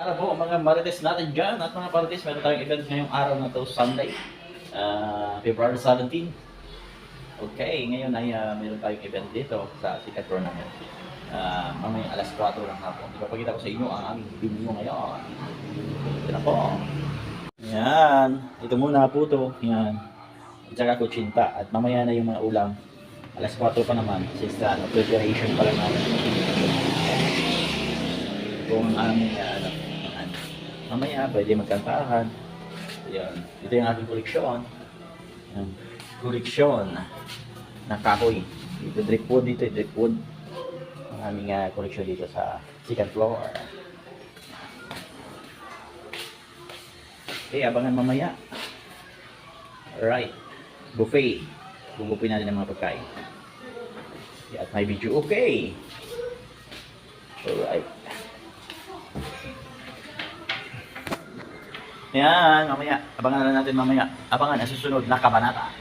Para po mga marites natin dyan at mga marites, meron tayong event ngayong araw na to, Sunday, February 17. Okay, ngayon ay meron tayong event dito sa Sikat Tournament. Mamaya alas 4 ng hapon. Ipapakita ko sa inyo ang aming venue ngayon. Ito na po. Yan. Ito muna po to. Yan. At saka kutsinta. At mamaya na yung mga ulam. Alas 4 pa naman. Since preparation pa lang namin. Ito ang aming mamaya pwede magkantahan. Yan. Ito yung aking koleksyon. Yan. Koleksyon na kahoy. Ito drip wood dito. Drip wood. Ang aming koleksyon dito sa second floor. Okay, abangan mamaya. Alright. Buffet. Bubuffet natin ng mga pagkain. At may video. Okay. Alright. Yan, mamaya. Abangan na natin mamaya. Abangan ang susunod na kabanata.